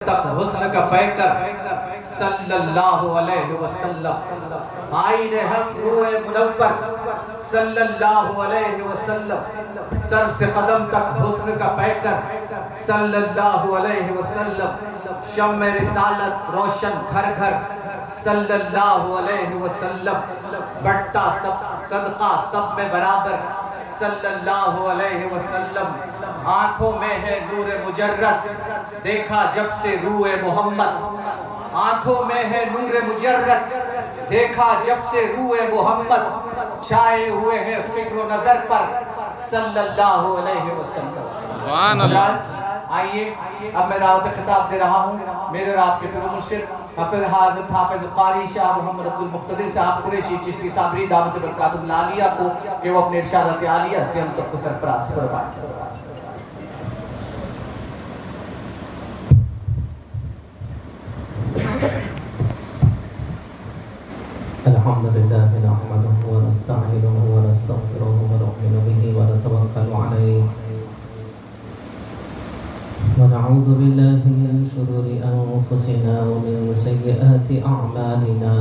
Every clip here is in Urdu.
تک حسن کا پیکر صلی اللہ علیہ وسلم، آئین حق روح منور صلی اللہ علیہ وسلم، سر سے قدم تک حسن کا پیکر صلی اللہ علیہ وسلم، شمع رسالت روشن گھر گھر صلی اللہ علیہ وسلم، بٹتا سب صدقہ سب میں برابر صلی اللہ علیہ وسلم، آنکھوں میں ہے نور مجرد دیکھا جب سے روح محمد، آنکھوں میں ہے نور مجرد دیکھا جب سے روح محمد، چھائے ہوئے ہیں فکر و نظر پر صلی اللہ علیہ وسلم۔ سبحان اللہ۔ آئیے اب میں دعوت خطاب دے رہا ہوں میرے اور آپ کے پیر و مرشد حافظ قاری شاہ محمد عبد المقتدر صاحب قریشی چشتی صابری دعوت برکات العالیہ کو کہ وہ اپنے ارشادات عالیہ سے ہم سب کو سرفراز فرمائیں۔ الحمد لله نحمده ونستعينه ونستغفره ونؤمن به ونتوكل عليه ونعوذ بالله من شرور أنفسنا ومن سيئات أعمالنا،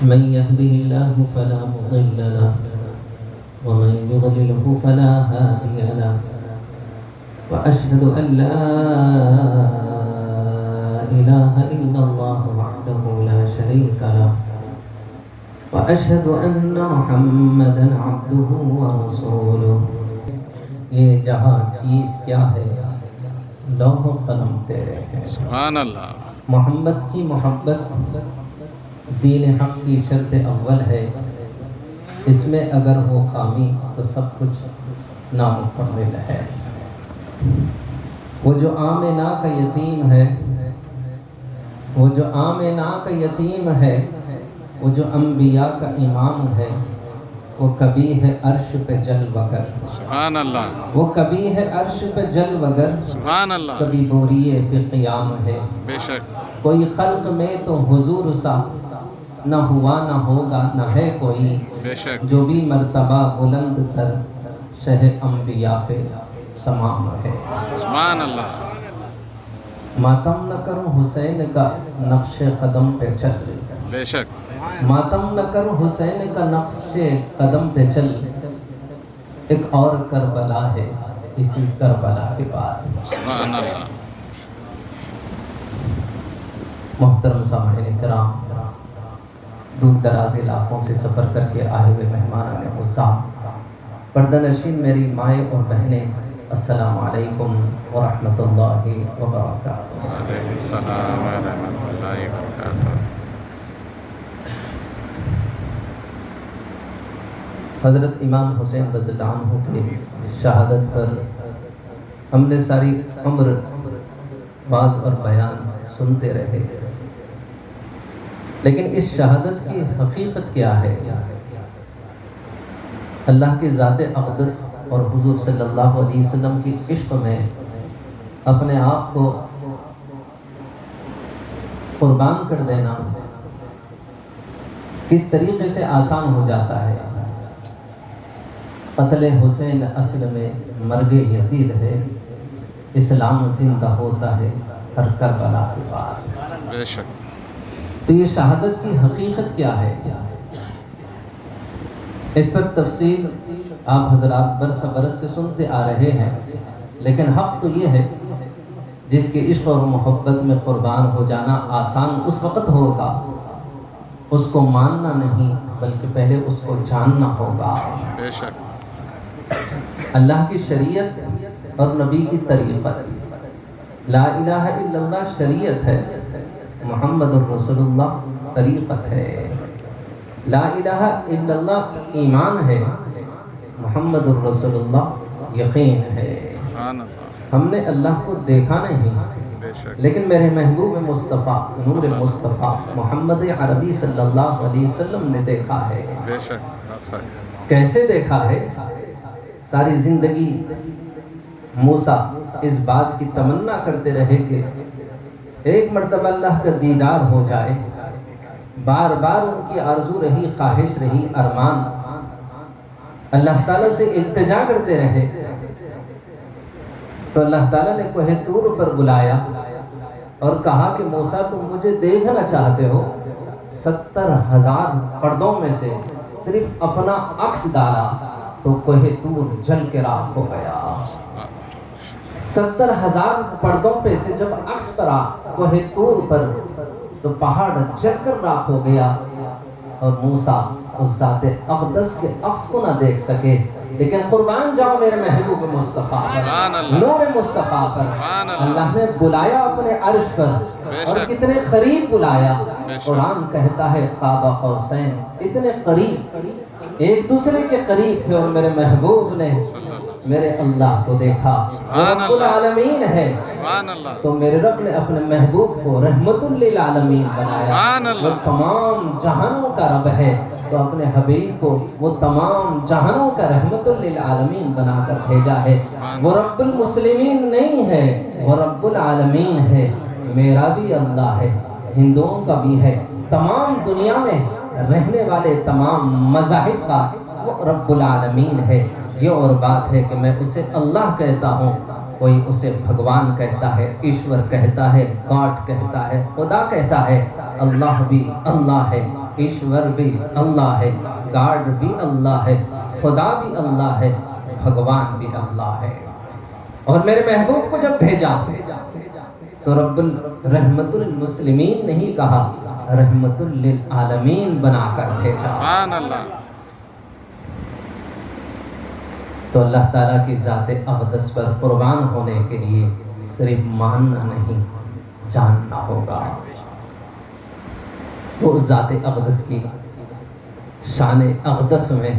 من يهده الله فلا مضل له ومن يضلله فلا هادي له، وأشهد أن لا إله إلا الله وحده لا شريك له، وأشهد أن محمدا عبده ورسوله۔ یہ جہاں چیز کیا ہے، لوح و قلم تیرے ہیں۔ سبحان اللہ۔ محمد کی محبت دین حق کی شرط اول ہے، اس میں اگر ہو خامی تو سب کچھ نامکمل ہے۔ وہ جو آمنہ کا یتیم ہے، وہ جو آمنہ کا یتیم ہے، وہ جو انبیاء کا امام ہے، وہ کبھی ہے عرش پہ جل وگر، سبحان اللہ۔ وہ کبھی ہے عرش پہ جل وگر، سبحان اللہ۔ کبھی بوریے پہ قیام ہے۔ بے شک۔ کوئی خلق میں تو حضور سا نہ ہوا نہ ہوگا نہ ہے کوئی، بے شک۔ جو بھی مرتبہ بلند تر شہ انبیاء پہ تمام ہے۔ سبحان اللہ۔ ماتم نہ کروں حسین کا نقش قدم پہ چل، بے شک۔ ماتم نہ کر حسین کا نقش قدم پہ چل، ایک اور کربلا ہے اسی کربلا کے بعد۔ سبحان اللہ۔ محترم سامعین کرام، دور دراز علاقوں سے سفر کر کے آئے ہوئے مہمانان عزام، پردہ نشین میری مائیں اور بہنیں، السلام علیکم ورحمۃ اللہ وبرکاتہ۔ وعلیکم السلام ورحمۃ اللہ وبرکاتہ۔ حضرت امام حسین رضی اللہ عنہ کے شہادت پر ہم نے ساری عمر واعظ اور بیان سنتے رہے، لیکن اس شہادت کی حقیقت کیا ہے؟ اللہ کی ذات اقدس اور حضور صلی اللہ علیہ وسلم کی عشق میں اپنے آپ کو قربان کر دینا کس طریقے سے آسان ہو جاتا ہے۔ قتل حسین اصل میں مرگ یزید ہے، اسلام زندہ ہوتا ہے ہر کربلا کے بعد۔ بے شک۔ تو یہ شہادت کی حقیقت کیا ہے؟ اس پر تفصیل آپ حضرات برس برس سے سنتے آ رہے ہیں، لیکن حق تو یہ ہے جس کے عشق اور محبت میں قربان ہو جانا آسان اس وقت ہوگا، اس کو ماننا نہیں بلکہ پہلے اس کو جاننا ہوگا۔ بے شک۔ اللہ کی شریعت اور نبی کی طریقت، لا الہ الا اللہ شریعت ہے، محمد الرسول اللہ طریقت ہے۔ لا الہ الا اللہ ایمان ہے، محمد الرسول اللہ یقین ہے۔ سبحان اللہ۔ ہم نے اللہ کو دیکھا نہیں، بے شک۔ لیکن میرے محبوب مصطفیٰ نور مصطفیٰ محمد عربی صلی اللہ علیہ وسلم نے دیکھا ہے۔ بے شک۔ کیسے دیکھا ہے؟ ساری زندگی موسیٰ اس بات کی تمنا کرتے رہے کہ ایک مرتبہ اللہ کا دیدار ہو جائے، بار بار ان کی آرزو رہی، خواہش رہی، ارمان، اللہ تعالیٰ سے التجا کرتے رہے تو اللہ تعالیٰ نے کوہ طور پر بلایا اور کہا کہ موسیٰ تم مجھے دیکھنا چاہتے ہو؟ 70,000 پردوں میں سے صرف اپنا عکس ڈالا تو کوہ طور جل کے راکھ ہو گیا۔ 70,000 پردوں پہ سے جب عکس پڑا کوہ طور پر تو پہاڑ جل کر راکھ ہو گیا، اور موسیٰ اس ذات اقدس کے عکس کو نہ دیکھ سکے۔ لیکن قربان جاؤ میرے محبوب مصطفیٰ پر، نور مصطفیٰ پر، اللہ نے بلایا اپنے عرش پر، اور کتنے قریب بلایا۔ قرآن کہتا ہے قاب قوسین، اتنے قریب، ایک دوسرے کے قریب تھے، اور میرے محبوب نے میرے اللہ کو دیکھا۔ وہ رب العالمین ہے، تو میرے رب نے اپنے محبوب کو رحمت للعالمین بنایا۔ وہ تمام جہانوں کا رب ہے، تو اپنے حبیب کو وہ تمام جہانوں کا رحمت للعالمین بنا کر بھیجا ہے۔ وہ رب المسلمین نہیں ہے، وہ رب العالمین ہے۔ میرا بھی اللہ ہے، ہندوؤں کا بھی ہے، تمام دنیا میں رہنے والے تمام مذاہب کا وہ رب العالمین ہے۔ یہ اور بات ہے کہ میں اسے اللہ کہتا ہوں، کوئی اسے بھگوان کہتا ہے، ایشور کہتا ہے، گاڈ کہتا ہے، خدا کہتا ہے۔ اللہ بھی اللہ ہے، ایشور بھی اللہ ہے، گاڈ بھی اللہ ہے، خدا بھی اللہ ہے، بھگوان بھی اللہ ہے۔ اور میرے محبوب کو جب بھیجا تو رب رحمت للمسلمین نہیں کہا، رحمت للعالمین بنا کر بھیجا۔ سبحان اللہ۔ تو اللہ تعالیٰ کی ذات اقدس پر قربان ہونے کے لیے صرف ماننا نہیں، جاننا ہوگا۔ وہ ذات اقدس کی شان اقدس میں،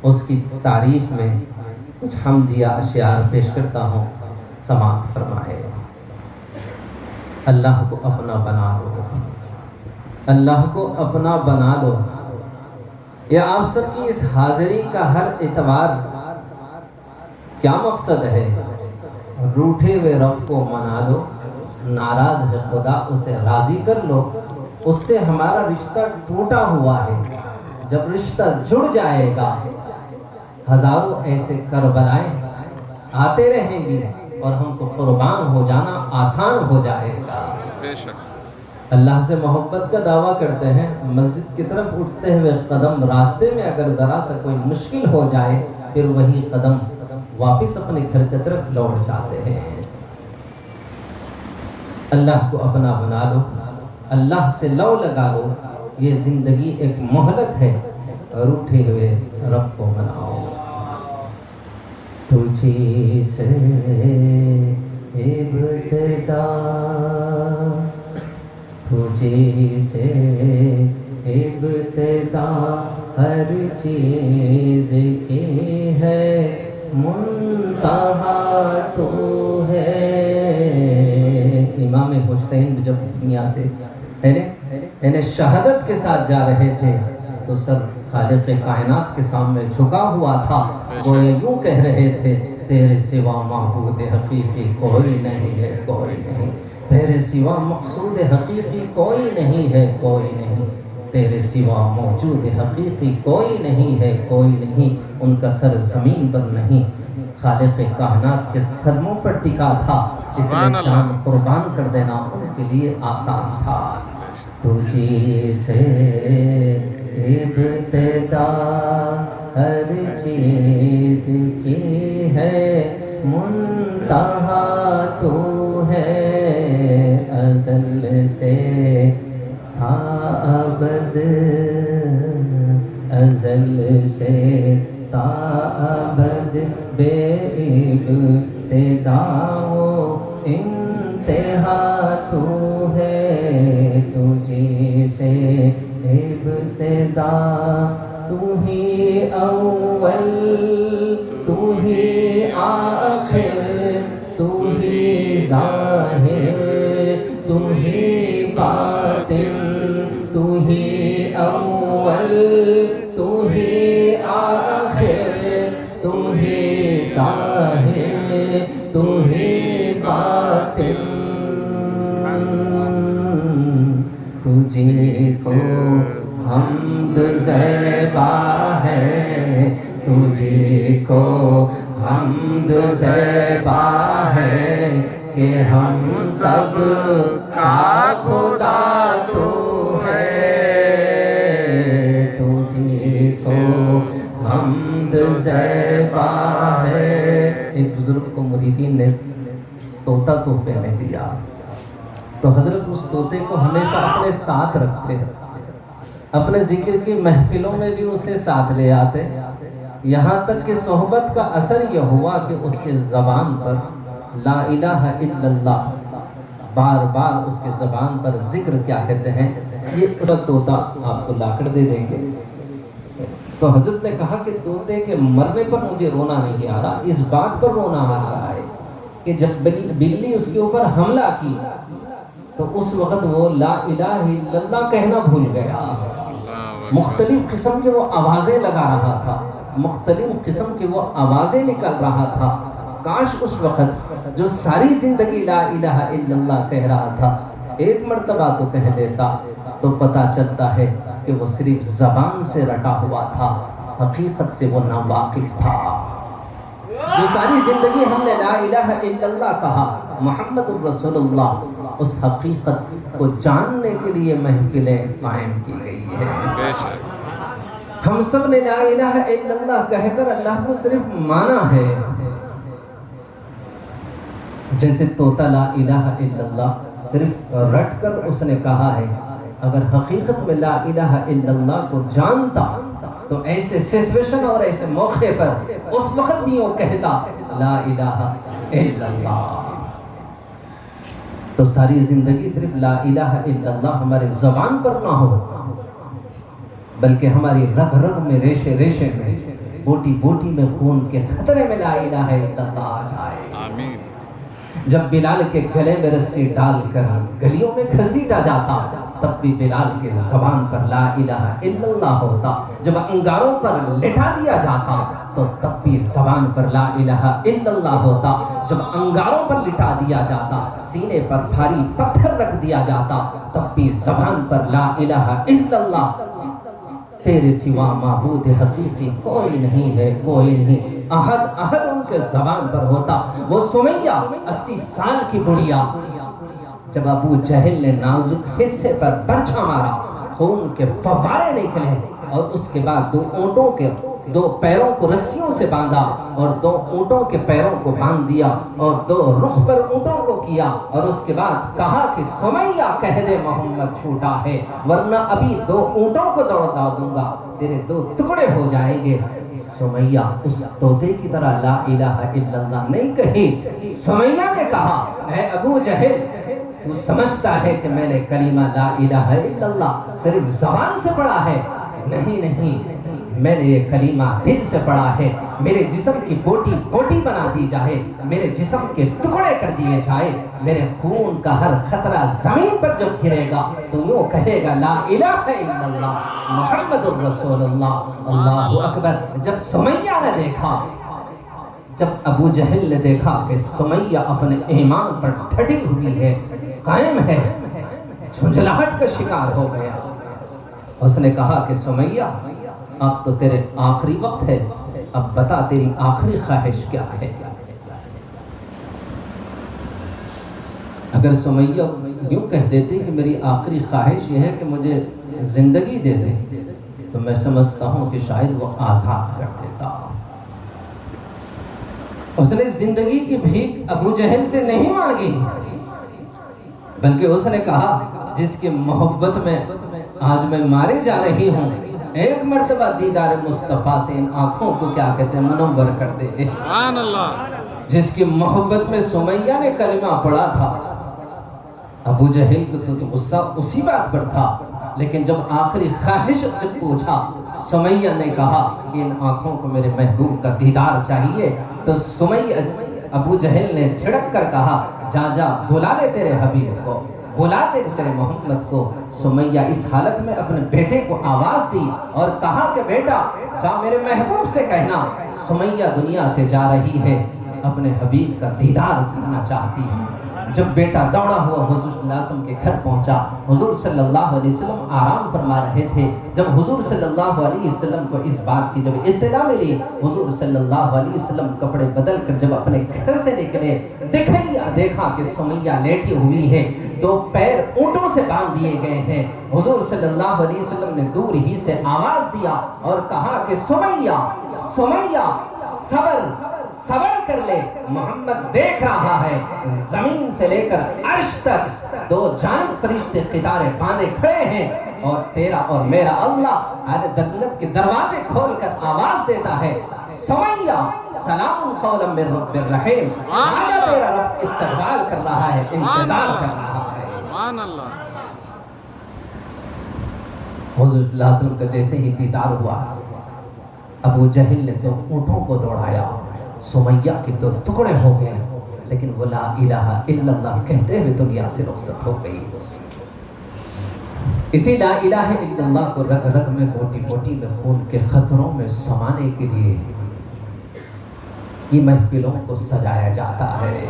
اس کی تعریف میں کچھ حمدیہ اشعار پیش کرتا ہوں، سماعت فرمائے۔ اللہ کو اپنا بنا لو، اللہ کو اپنا بنا لو۔ یہ آپ سب کی اس حاضری کا ہر اتوار کیا مقصد ہے؟ روٹھے ہوئے رب کو منا لو، ناراض ہے خدا اسے راضی کر لو۔ اس سے ہمارا رشتہ ٹوٹا ہوا ہے، جب رشتہ جڑ جائے گا ہزاروں ایسے کربلائیں آتے رہیں گی، اور ہم کو قربان ہو جانا آسان ہو جائے گا۔ بے شک اللہ سے محبت کا دعویٰ کرتے ہیں، مسجد کی طرف اٹھتے ہوئے قدم راستے میں اگر ذرا سا کوئی مشکل ہو جائے، پھر وہی قدم واپس اپنے گھر کی طرف لوٹ جاتے ہیں۔ اللہ کو اپنا بنا لو، اللہ سے لو لگا لو۔ یہ زندگی ایک مہلت ہے، روٹھے ہوئے رب کو مناؤ۔ تجھی سے ابتدا، تجھی سے ابتدا ہر چیز کی ہے، منتہا تو ہے۔ امام حسین جب دنیا سے یعنی شہادت کے ساتھ جا رہے تھے تو سر خالق کائنات کے سامنے جھکا ہوا تھا، وہ یوں کہہ رہے تھے، تیرے سوا معبود حقیقی کوئی نہیں ہے، کوئی نہیں، تیرے سوا مقصود حقیقی کوئی نہیں ہے، کوئی نہیں، تیرے سوا موجود حقیقی کوئی نہیں ہے، کوئی نہیں۔ ان کا سر زمین پر نہیں، خالق کائنات کے قدموں پر ٹکا تھا، اس لیے جان قربان کر دینا ان کے لیے آسان تھا۔ تجھی سے ابتدا ہر چیز کی ہے، منتہا تو ہے، ازل سے تا ابد، ازل سے تا ابد، بے ابتدا و انتہا تو ہے، تجھی سے ابتدا، تو ہی اول، تو ہی آخر، تو ہی ظاہر، تو ہی باطن، تو ہی اول، تو ہی آخر، تو ہی ظاہر، تو ہی باطن۔ تجھی کو حمد زیبا ہے، تجھی کو حمد زیبا ہے کہ ہم سب کا خدا تو ہے، تجھے کو حمد زیبا ہے۔ ایک بزرگ کو مریدین نے طوطا تحفے میں دیا، تو حضرت اس طوطے کو ہمیشہ اپنے ساتھ رکھتے، اپنے ذکر کی محفلوں میں بھی اسے ساتھ لے آتے، یہاں تک کہ صحبت کا اثر یہ ہوا کہ اس کے زبان پر لا الہ الا اللہ بار بار اس کے زبان پر ذکر کیا کہتے ہیں، یہ اس وقت طوطا آپ کو لا کر دے دیں گے۔ تو حضرت نے کہا کہ طوطے کے مرنے پر مجھے رونا نہیں آ رہا، اس بات پر رونا آ رہا ہے کہ جب بلی اس کے اوپر حملہ کی تو اس وقت وہ لا الہ الا اللہ کہنا بھول گیا، مختلف قسم کے وہ آوازیں لگا رہا تھا، مختلف قسم کے وہ آوازیں نکل رہا تھا۔ کاش اس وقت جو ساری زندگی لا الہ الا اللہ کہہ رہا تھا ایک مرتبہ تو کہہ دیتا، تو پتہ چلتا ہے کہ وہ صرف زبان سے رٹا ہوا تھا، حقیقت سے وہ ناواقف تھا۔ جو ساری زندگی ہم نے لا الہ الا اللہ کہا، محمد الرسول اللہ، اس حقیقت کو جاننے کے لیے محفلیں قائم کی گئی ہے۔ ہم سب نے لا الہ الا اللہ کہہ کر اللہ کو صرف مانا ہے، جیسے طوطا لا الہ الا اللہ صرف رٹ کر اس نے کہا ہے، اگر حقیقت میں لا الہ الا اللہ کو جانتا تو ایسے سچویشن اور ایسے موقع پر اس وقت بھی وہ کہتا لا الہ الا اللہ۔ تو ساری زندگی صرف لا الہ الا اللہ ہمارے زبان پر نہ ہو، بلکہ ہماری رگ رگ میں، ریشے ریشے میں، بوٹی بوٹی میں، خون کے خطرے میں لا الہ الا اللہ آ جائے۔ آمین۔ جب بلال کے گلے میں رسی ڈال کر گلیوں میں گھسیٹا جاتا تب بھی بلال کے زبان پر لا الہ الا اللہ ہوتا، جب انگاروں پر لٹا دیا جاتا تو تب بھی زبان پر لا الہ الا اللہ ہوتا، جب انگاروں پر لٹا دیا جاتا، سینے پر بھاری پتھر رکھ دیا جاتا تب بھی زبان پر لا الہ الا اللہ۔ تیرے سوا معبود حقیقی کوئی نہیں ہے، کوئی نہیں، احد احد ان کے زبان پر ہوتا۔ وہ سمیہ 80 سال کی بڑھیا، جب ابو جہل نے نازک حصے پر برچھا مارا، خون کے فوارے نکلے، اور اس کے بعد دو پیروں کو رسیوں سے باندھا، اور 2 اونٹوں کے پیروں کو باندھ دیا، اور 2 رخ پر اونٹوں کو کیا، اور اس کے بعد کہا کہ سمیہ کہہ دے محمد جھوٹا ہے، ورنہ ابھی 2 اونٹوں کو دوڑا دوں گا، تیرے 2 ٹکڑے ہو جائیں گے۔ سمیہ اس طوطے کی طرح لا الہ الا اللہ نہیں کہی، سمیہ نے کہا اے ابو جہل، تو سمجھتا ہے کہ میں نے کلمہ لا الہ الا اللہ صرف زبان سے پڑھا ہے؟ نہیں نہیں، میں نے یہ کلمہ دل سے پڑھا ہے۔ میرے جسم کی بوٹی بوٹی بنا دی جائے، میرے جسم کے ٹکڑے کر دیے جائے، میرے خون کا ہر خطرہ زمین پر جب گرے گا تو یوں کہے گا لا الہ الا اللہ محمد الرسول اللہ، اللہ اکبر۔ جب سمیہ نے دیکھا، جب ابو جہل نے دیکھا کہ سمیہ اپنے ایمان پر ڈٹی ہوئی ہے، قائم ہے، جھنجھلاہٹ کا شکار ہو گیا، اس نے کہا کہ سمیہ اب تو تیرے آخری وقت ہے، اب بتا تیری آخری خواہش کیا ہے؟ اگر سمیہ یوں کہہ دیتی کہ میری آخری خواہش یہ ہے کہ مجھے زندگی دے دے تو میں سمجھتا ہوں کہ شاید وہ آزاد کر دیتا۔ اس نے زندگی کی بھیک ابو جہل سے نہیں مانگی، بلکہ اس نے کہا جس کی محبت میں آج میں مارے جا رہی ہوں، ایک مرتبہ دیدار مصطفیٰ سے ان آنکھوں کو کیا کہتے ہیں منور کر دے۔ سبحان اللہ۔ جس کی محبت میں سمیہ نے کلمہ پڑھا تھا، ابو جہل کو تو غصہ اسی بات پر تھا، لیکن جب آخری خواہش جب پوچھا، سمیہ نے کہا کہ ان آنکھوں کو میرے محبوب کا دیدار چاہیے، تو سمیہ ابو جہل نے جھڑک کر کہا جا جا بلا لے تیرے حبیب کو، بلا دے تیرے محمد کو۔ سمیہ اس حالت میں اپنے بیٹے کو آواز دی اور کہا کہ بیٹا جا میرے محبوب سے کہنا سمیہ دنیا سے جا رہی ہے، اپنے حبیب کا دیدار کرنا چاہتی ہے۔ جب بیٹا دوڑا ہوا حضور صلی اللہ علیہ وسلم کے گھر پہنچا، حضور صلی اللہ علیہ وسلم آرام فرما رہے تھے۔ جب حضور صلی اللہ علیہ وسلم کو اس بات کی جب اطلاع ملی، حضور صلی اللہ علیہ وسلم کپڑے بدل کر جب اپنے گھر سے نکلے، دیکھا کہ سمیہ لیٹی ہوئی ہے، دو پیر اونٹوں سے باندھ دیے گئے ہیں۔ حضور صلی اللہ علیہ وسلم نے دور ہی سے آواز دیا اور کہا کہ سمیہ سمیہ صبر کر لے، محمد دیکھ رہا ہے۔ زمین سے لے کر عرش تک دو جانب فرشتے قطاریں باندھے کھڑے ہیں، اور تیرا اور میرا اللہ جنت کے دروازے کھول کر آواز دیتا ہے، سمیہ سلام قولا من رب الرحیم، آجا تیرا رب استقبال کر رہا ہے، انتظار کر رہا ہے۔ سبحان اللہ۔ حضور صلی اللہ علیہ وسلم کا جیسے ہی دیدار ہوا، ابو جہل نے تو اونٹوں کو دوڑایا، سمیہ کے تو ٹکڑے ہو گئے، لیکن وہ لا الہ الا اللہ کہتے ہوئے دنیا سے رخصت ہو گئی۔ اسی لا الہ الا اللہ کو رگ رگ میں بوٹی بوٹی میں خون کے خطروں میں سمانے کے لیے یہ محفلوں کو سجایا جاتا ہے۔